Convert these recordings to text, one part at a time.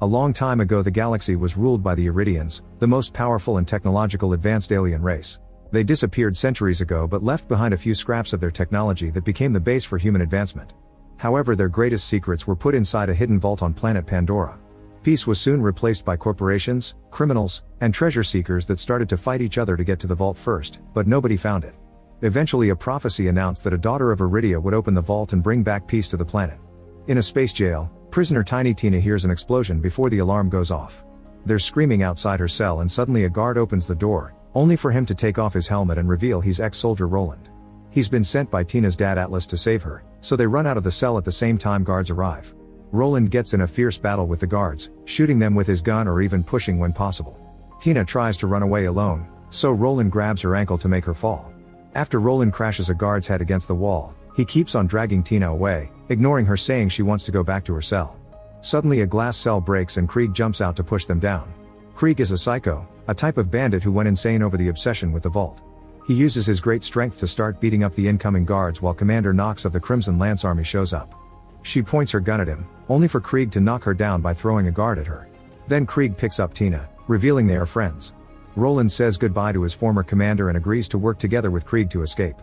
A long time ago the galaxy was ruled by the Iridians, the most powerful and technological advanced alien race. They disappeared centuries ago but left behind a few scraps of their technology that became the base for human advancement. However, their greatest secrets were put inside a hidden vault on planet Pandora. Peace was soon replaced by corporations, criminals, and treasure seekers that started to fight each other to get to the vault first, but nobody found it. Eventually a prophecy announced that a daughter of Iridia would open the vault and bring back peace to the planet. In a space jail, prisoner Tiny Tina hears an explosion before the alarm goes off. They're screaming outside her cell and suddenly a guard opens the door, only for him to take off his helmet and reveal he's ex-soldier Roland. He's been sent by Tina's dad Atlas to save her, so they run out of the cell at the same time guards arrive. Roland gets in a fierce battle with the guards, shooting them with his gun or even pushing when possible. Tina tries to run away alone, so Roland grabs her ankle to make her fall. After Roland crashes a guard's head against the wall, he keeps on dragging Tina away, ignoring her saying she wants to go back to her cell. Suddenly a glass cell breaks and Krieg jumps out to push them down. Krieg is a psycho, a type of bandit who went insane over the obsession with the vault. He uses his great strength to start beating up the incoming guards while Commander Knox of the Crimson Lance Army shows up. She points her gun at him, only for Krieg to knock her down by throwing a guard at her. Then Krieg picks up Tina, revealing they are friends. Roland says goodbye to his former commander and agrees to work together with Krieg to escape.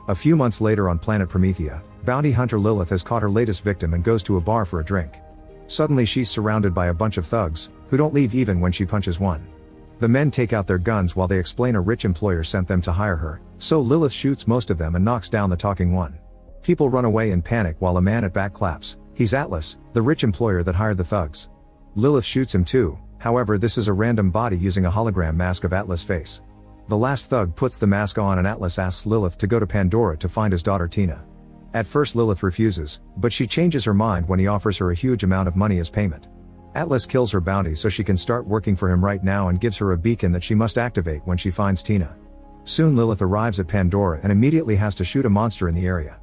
A few months later on planet Promethea, bounty hunter Lilith has caught her latest victim and goes to a bar for a drink. Suddenly she's surrounded by a bunch of thugs, who don't leave even when she punches one. The men take out their guns while they explain a rich employer sent them to hire her, so Lilith shoots most of them and knocks down the talking one. People run away in panic while a man at back claps. He's Atlas, the rich employer that hired the thugs. Lilith shoots him too, however this is a random body using a hologram mask of Atlas' face. The last thug puts the mask on and Atlas asks Lilith to go to Pandora to find his daughter Tina. At first Lilith refuses, but she changes her mind when he offers her a huge amount of money as payment. Atlas kills her bounty so she can start working for him right now and gives her a beacon that she must activate when she finds Tina. Soon Lilith arrives at Pandora and immediately has to shoot a monster in the area.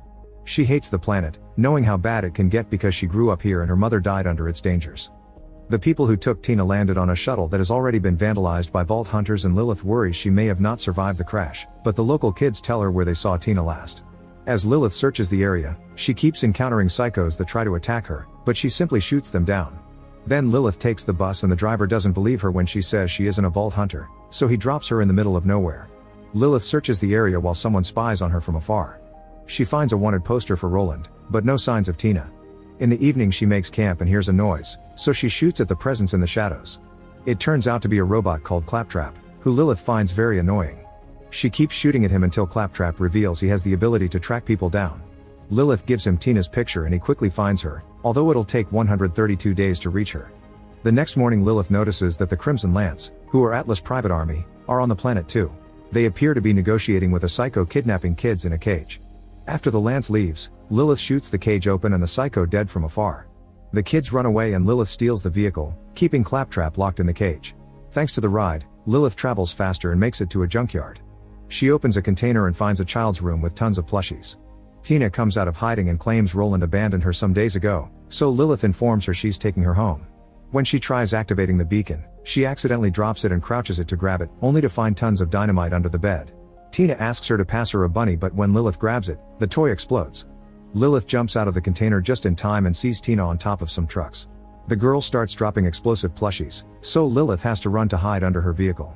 She hates the planet, knowing how bad it can get because she grew up here and her mother died under its dangers. The people who took Tina landed on a shuttle that has already been vandalized by vault hunters and Lilith worries she may have not survived the crash, but the local kids tell her where they saw Tina last. As Lilith searches the area, she keeps encountering psychos that try to attack her, but she simply shoots them down. Then Lilith takes the bus and the driver doesn't believe her when she says she isn't a vault hunter, so he drops her in the middle of nowhere. Lilith searches the area while someone spies on her from afar. She finds a wanted poster for Roland, but no signs of Tina. In the evening she makes camp and hears a noise, so she shoots at the presence in the shadows. It turns out to be a robot called Claptrap, who Lilith finds very annoying. She keeps shooting at him until Claptrap reveals he has the ability to track people down. Lilith gives him Tina's picture and he quickly finds her, although it'll take 132 days to reach her. The next morning Lilith notices that the Crimson Lance, who are Atlas' private army, are on the planet too. They appear to be negotiating with a psycho kidnapping kids in a cage. After the Lance leaves, Lilith shoots the cage open and the psycho dead from afar. The kids run away and Lilith steals the vehicle, keeping Claptrap locked in the cage. Thanks to the ride, Lilith travels faster and makes it to a junkyard. She opens a container and finds a child's room with tons of plushies. Tina comes out of hiding and claims Roland abandoned her some days ago, so Lilith informs her she's taking her home. When she tries activating the beacon, she accidentally drops it and crouches it to grab it, only to find tons of dynamite under the bed. Tina asks her to pass her a bunny, but when Lilith grabs it, the toy explodes. Lilith jumps out of the container just in time and sees Tina on top of some trucks. The girl starts dropping explosive plushies, so Lilith has to run to hide under her vehicle.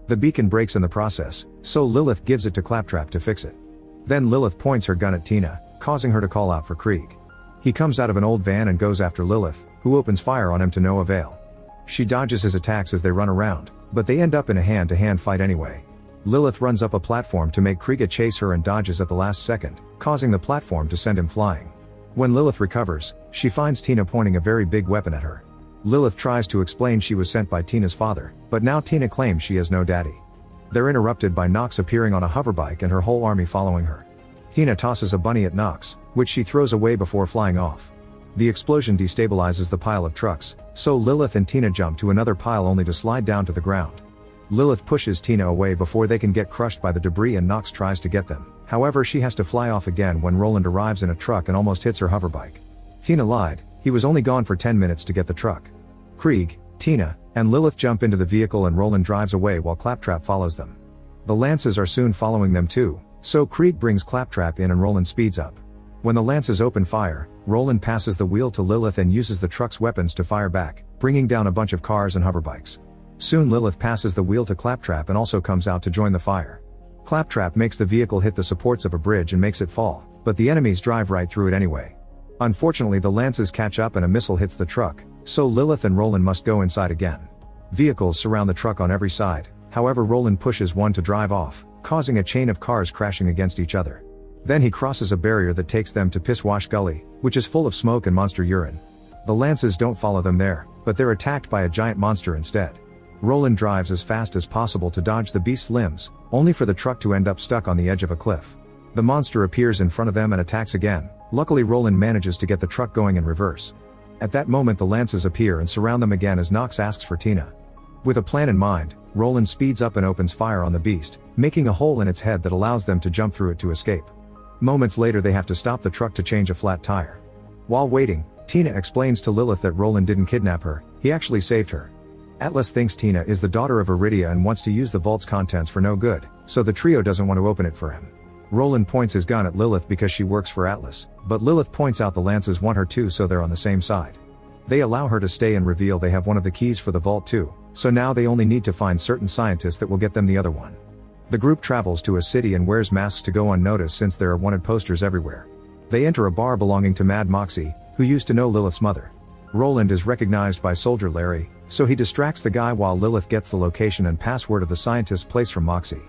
The beacon breaks in the process, so Lilith gives it to Claptrap to fix it. Then Lilith points her gun at Tina, causing her to call out for Krieg. He comes out of an old van and goes after Lilith, who opens fire on him to no avail. She dodges his attacks as they run around, but they end up in a hand-to-hand fight anyway. Lilith runs up a platform to make Krieg chase her and dodges at the last second, causing the platform to send him flying. When Lilith recovers, she finds Tina pointing a very big weapon at her. Lilith tries to explain she was sent by Tina's father, but now Tina claims she has no daddy. They're interrupted by Knox appearing on a hoverbike and her whole army following her. Tina tosses a bunny at Knox, which she throws away before flying off. The explosion destabilizes the pile of trucks, so Lilith and Tina jump to another pile only to slide down to the ground. Lilith pushes Tina away before they can get crushed by the debris and Knox tries to get them. However, she has to fly off again when Roland arrives in a truck and almost hits her hoverbike. Tina lied, he was only gone for 10 minutes to get the truck. Krieg, Tina, and Lilith jump into the vehicle and Roland drives away while Claptrap follows them. The Lances are soon following them too, so Krieg brings Claptrap in and Roland speeds up. When the Lances open fire, Roland passes the wheel to Lilith and uses the truck's weapons to fire back, bringing down a bunch of cars and hoverbikes. Soon Lilith passes the wheel to Claptrap and also comes out to join the fire. Claptrap makes the vehicle hit the supports of a bridge and makes it fall, but the enemies drive right through it anyway. Unfortunately, the Lances catch up and a missile hits the truck, so Lilith and Roland must go inside again. Vehicles surround the truck on every side, however Roland pushes one to drive off, causing a chain of cars crashing against each other. Then he crosses a barrier that takes them to Piss Wash Gully, which is full of smoke and monster urine. The Lances don't follow them there, but they're attacked by a giant monster instead. Roland drives as fast as possible to dodge the beast's limbs, only for the truck to end up stuck on the edge of a cliff. The monster appears in front of them and attacks again. Luckily Roland manages to get the truck going in reverse. At that moment the Lances appear and surround them again as Nox asks for Tina. With a plan in mind, Roland speeds up and opens fire on the beast, making a hole in its head that allows them to jump through it to escape. Moments later they have to stop the truck to change a flat tire. While waiting, Tina explains to Lilith that Roland didn't kidnap her, he actually saved her. Atlas thinks Tina is the daughter of Iridia and wants to use the vault's contents for no good, so the trio doesn't want to open it for him. Roland points his gun at Lilith because she works for Atlas, but Lilith points out the Lances want her too, so they're on the same side. They allow her to stay and reveal they have one of the keys for the vault too, so now they only need to find certain scientists that will get them the other one. The group travels to a city and wears masks to go unnoticed since there are wanted posters everywhere. They enter a bar belonging to Mad Moxie, who used to know Lilith's mother. Roland is recognized by Soldier Larry, so he distracts the guy while Lilith gets the location and password of the scientist's place from Moxie.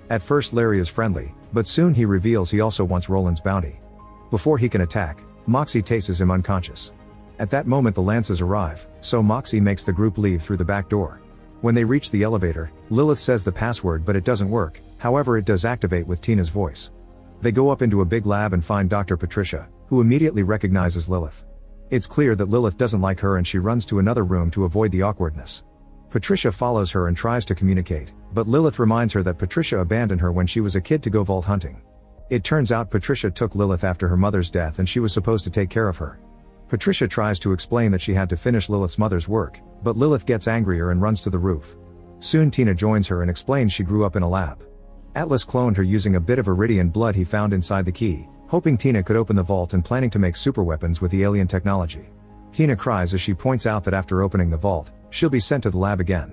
At first Larry is friendly, but soon he reveals he also wants Roland's bounty. Before he can attack, Moxie tases him unconscious. At that moment the Lances arrive, so Moxie makes the group leave through the back door. When they reach the elevator, Lilith says the password but it doesn't work, however it does activate with Tina's voice. They go up into a big lab and find Dr. Patricia, who immediately recognizes Lilith. It's clear that Lilith doesn't like her and she runs to another room to avoid the awkwardness. Patricia follows her and tries to communicate, but Lilith reminds her that Patricia abandoned her when she was a kid to go vault hunting. It turns out Patricia took Lilith after her mother's death and she was supposed to take care of her. Patricia tries to explain that she had to finish Lilith's mother's work, but Lilith gets angrier and runs to the roof. Soon Tina joins her and explains she grew up in a lab. Atlas cloned her using a bit of Iridian blood he found inside the key, hoping Tina could open the vault and planning to make superweapons with the alien technology. Tina cries as she points out that after opening the vault, she'll be sent to the lab again.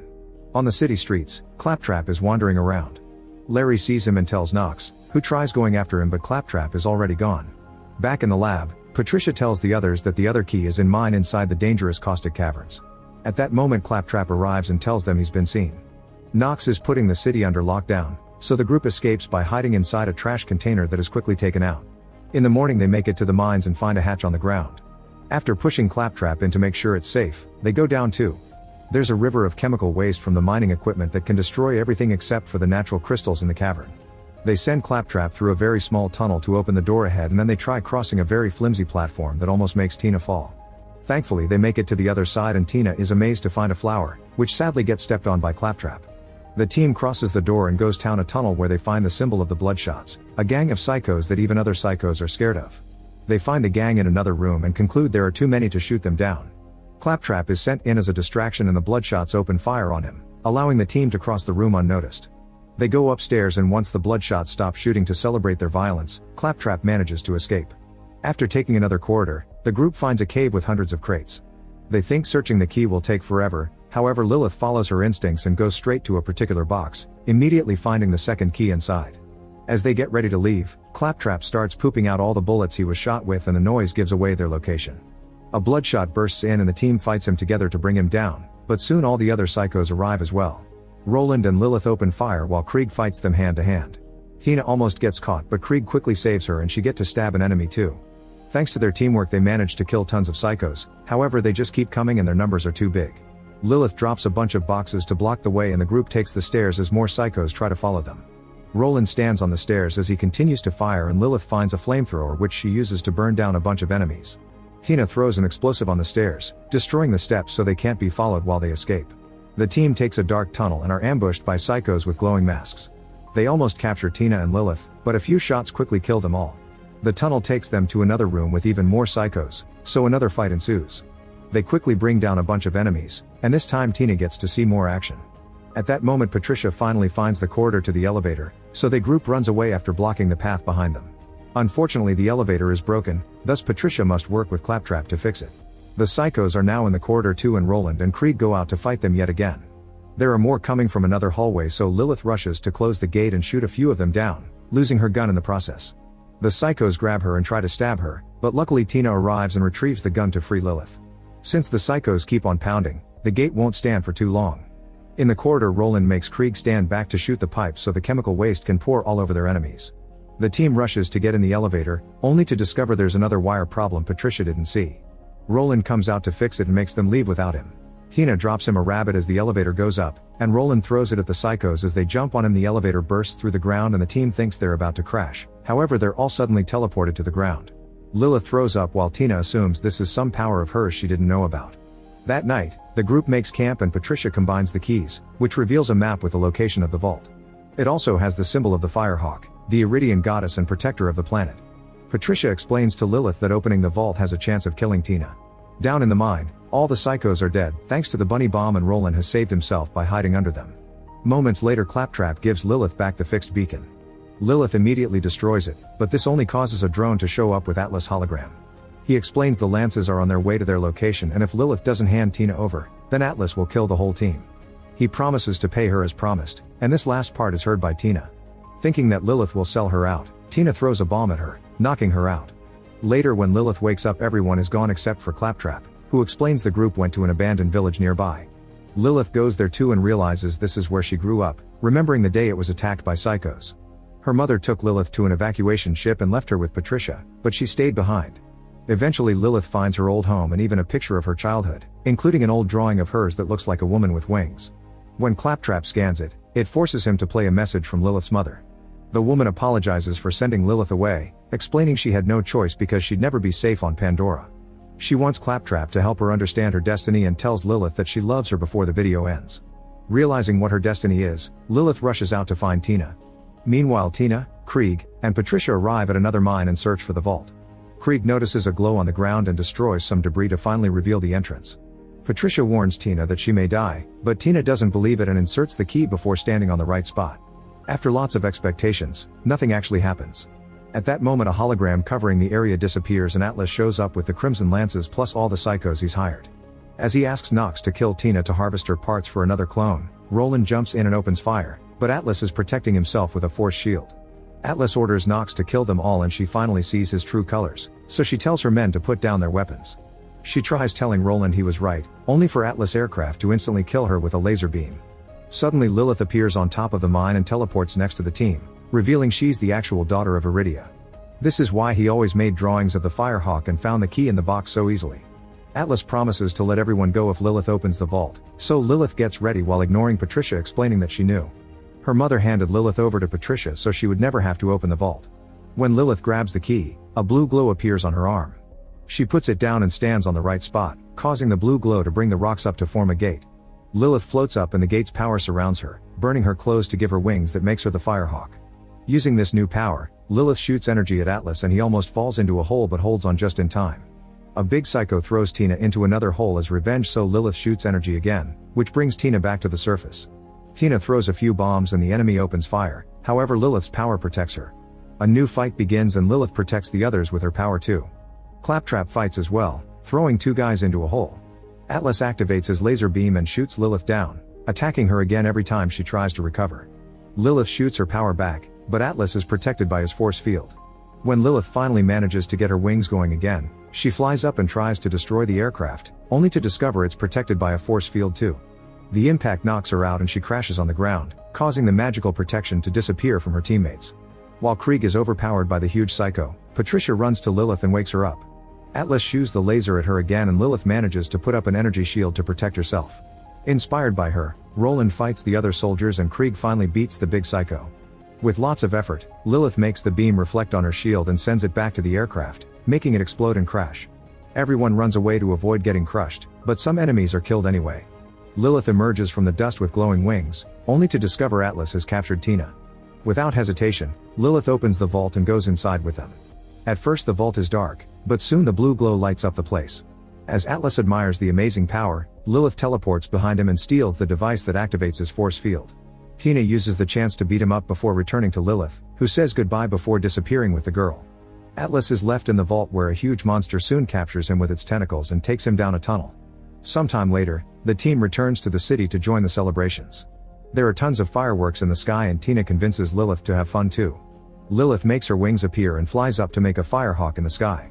On the city streets, Claptrap is wandering around. Larry sees him and tells Nox, who tries going after him but Claptrap is already gone. Back in the lab, Patricia tells the others that the other key is in mine inside the dangerous caustic caverns. At that moment Claptrap arrives and tells them he's been seen. Nox is putting the city under lockdown, so the group escapes by hiding inside a trash container that is quickly taken out. In the morning they make it to the mines and find a hatch on the ground. After pushing Claptrap in to make sure it's safe, they go down too. There's a river of chemical waste from the mining equipment that can destroy everything except for the natural crystals in the cavern. They send Claptrap through a very small tunnel to open the door ahead and then they try crossing a very flimsy platform that almost makes Tina fall. Thankfully they make it to the other side and Tina is amazed to find a flower, which sadly gets stepped on by Claptrap. The team crosses the door and goes down a tunnel where they find the symbol of the Bloodshots, a gang of psychos that even other psychos are scared of. They find the gang in another room and conclude there are too many to shoot them down. Claptrap is sent in as a distraction and the Bloodshots open fire on him, allowing the team to cross the room unnoticed. They go upstairs and once the Bloodshots stop shooting to celebrate their violence, Claptrap manages to escape. After taking another corridor, the group finds a cave with hundreds of crates. They think searching the key will take forever, however Lilith follows her instincts and goes straight to a particular box, immediately finding the second key inside. As they get ready to leave, Claptrap starts pooping out all the bullets he was shot with and the noise gives away their location. A Bloodshot bursts in and the team fights him together to bring him down, but soon all the other psychos arrive as well. Roland and Lilith open fire while Krieg fights them hand to hand. Tina almost gets caught but Krieg quickly saves her and she gets to stab an enemy too. Thanks to their teamwork they manage to kill tons of psychos, however they just keep coming and their numbers are too big. Lilith drops a bunch of boxes to block the way and the group takes the stairs as more psychos try to follow them. Roland stands on the stairs as he continues to fire and Lilith finds a flamethrower which she uses to burn down a bunch of enemies. Tina throws an explosive on the stairs, destroying the steps so they can't be followed while they escape. The team takes a dark tunnel and are ambushed by psychos with glowing masks. They almost capture Tina and Lilith, but a few shots quickly kill them all. The tunnel takes them to another room with even more psychos, so another fight ensues. They quickly bring down a bunch of enemies, and this time Tina gets to see more action. At that moment Patricia finally finds the corridor to the elevator, so the group runs away after blocking the path behind them. Unfortunately, the elevator is broken, thus Patricia must work with Claptrap to fix it. The psychos are now in the corridor too, and Roland and Krieg go out to fight them yet again. There are more coming from another hallway, so Lilith rushes to close the gate and shoot a few of them down, losing her gun in the process. The psychos grab her and try to stab her, but luckily Tina arrives and retrieves the gun to free Lilith. Since the psychos keep on pounding, the gate won't stand for too long. In the corridor, Roland makes Krieg stand back to shoot the pipes so the chemical waste can pour all over their enemies. The team rushes to get in the elevator, only to discover there's another wire problem Patricia didn't see. Roland comes out to fix it and makes them leave without him. Tina drops him a rabbit as the elevator goes up, and Roland throws it at the psychos as they jump on him. The elevator bursts through the ground and the team thinks they're about to crash, however they're all suddenly teleported to the ground. Lilith throws up while Tina assumes this is some power of hers she didn't know about. That night, the group makes camp and Patricia combines the keys, which reveals a map with the location of the vault. It also has the symbol of the Firehawk, the Iridian goddess and protector of the planet. Patricia explains to Lilith that opening the vault has a chance of killing Tina. Down in the mine, all the psychos are dead, thanks to the bunny bomb, and Roland has saved himself by hiding under them. Moments later, Claptrap gives Lilith back the fixed beacon. Lilith immediately destroys it, but this only causes a drone to show up with Atlas hologram. He explains the Lances are on their way to their location, and if Lilith doesn't hand Tina over, then Atlas will kill the whole team. He promises to pay her as promised, and this last part is heard by Tina. Thinking that Lilith will sell her out, Tina throws a bomb at her, knocking her out. Later, when Lilith wakes up, everyone is gone except for Claptrap, who explains the group went to an abandoned village nearby. Lilith goes there too and realizes this is where she grew up, remembering the day it was attacked by psychos. Her mother took Lilith to an evacuation ship and left her with Patricia, but she stayed behind. Eventually, Lilith finds her old home and even a picture of her childhood, including an old drawing of hers that looks like a woman with wings. When Claptrap scans it, it forces him to play a message from Lilith's mother. The woman apologizes for sending Lilith away, explaining she had no choice because she'd never be safe on Pandora. She wants Claptrap to help her understand her destiny and tells Lilith that she loves her before the video ends. Realizing what her destiny is, Lilith rushes out to find Tina. Meanwhile, Tina, Krieg, and Patricia arrive at another mine and search for the vault. Krieg notices a glow on the ground and destroys some debris to finally reveal the entrance. Patricia warns Tina that she may die, but Tina doesn't believe it and inserts the key before standing on the right spot. After lots of expectations, nothing actually happens. At that moment, a hologram covering the area disappears and Atlas shows up with the Crimson Lances plus all the psychos he's hired. As he asks Nox to kill Tina to harvest her parts for another clone, Roland jumps in and opens fire, but Atlas is protecting himself with a force shield. Atlas orders Nox to kill them all and she finally sees his true colors, so she tells her men to put down their weapons. She tries telling Roland he was right, only for Atlas aircraft to instantly kill her with a laser beam. Suddenly, Lilith appears on top of the mine and teleports next to the team, revealing she's the actual daughter of Iridia. This is why he always made drawings of the Firehawk and found the key in the box so easily. Atlas promises to let everyone go if Lilith opens the vault, so Lilith gets ready while ignoring Patricia explaining that she knew. Her mother handed Lilith over to Patricia so she would never have to open the vault. When Lilith grabs the key, a blue glow appears on her arm. She puts it down and stands on the right spot, causing the blue glow to bring the rocks up to form a gate. Lilith floats up and the gate's power surrounds her, burning her clothes to give her wings that makes her the Firehawk. Using this new power, Lilith shoots energy at Atlas and he almost falls into a hole but holds on just in time. A big psycho throws Tina into another hole as revenge, so Lilith shoots energy again, which brings Tina back to the surface. Tina throws a few bombs and the enemy opens fire, however Lilith's power protects her. A new fight begins and Lilith protects the others with her power too. Claptrap fights as well, throwing two guys into a hole. Atlas activates his laser beam and shoots Lilith down, attacking her again every time she tries to recover. Lilith shoots her power back, but Atlas is protected by his force field. When Lilith finally manages to get her wings going again, she flies up and tries to destroy the aircraft, only to discover it's protected by a force field too. The impact knocks her out and she crashes on the ground, causing the magical protection to disappear from her teammates. While Krieg is overpowered by the huge psycho, Patricia runs to Lilith and wakes her up. Atlas shoots the laser at her again and Lilith manages to put up an energy shield to protect herself. Inspired by her, Roland fights the other soldiers and Krieg finally beats the big psycho. With lots of effort, Lilith makes the beam reflect on her shield and sends it back to the aircraft, making it explode and crash. Everyone runs away to avoid getting crushed, but some enemies are killed anyway. Lilith emerges from the dust with glowing wings, only to discover Atlas has captured Tina. Without hesitation, Lilith opens the vault and goes inside with them. At first the vault is dark, but soon the blue glow lights up the place. As Atlas admires the amazing power, Lilith teleports behind him and steals the device that activates his force field. Tina uses the chance to beat him up before returning to Lilith, who says goodbye before disappearing with the girl. Atlas is left in the vault where a huge monster soon captures him with its tentacles and takes him down a tunnel. Sometime later, the team returns to the city to join the celebrations. There are tons of fireworks in the sky and Tina convinces Lilith to have fun too. Lilith makes her wings appear and flies up to make a firehawk in the sky.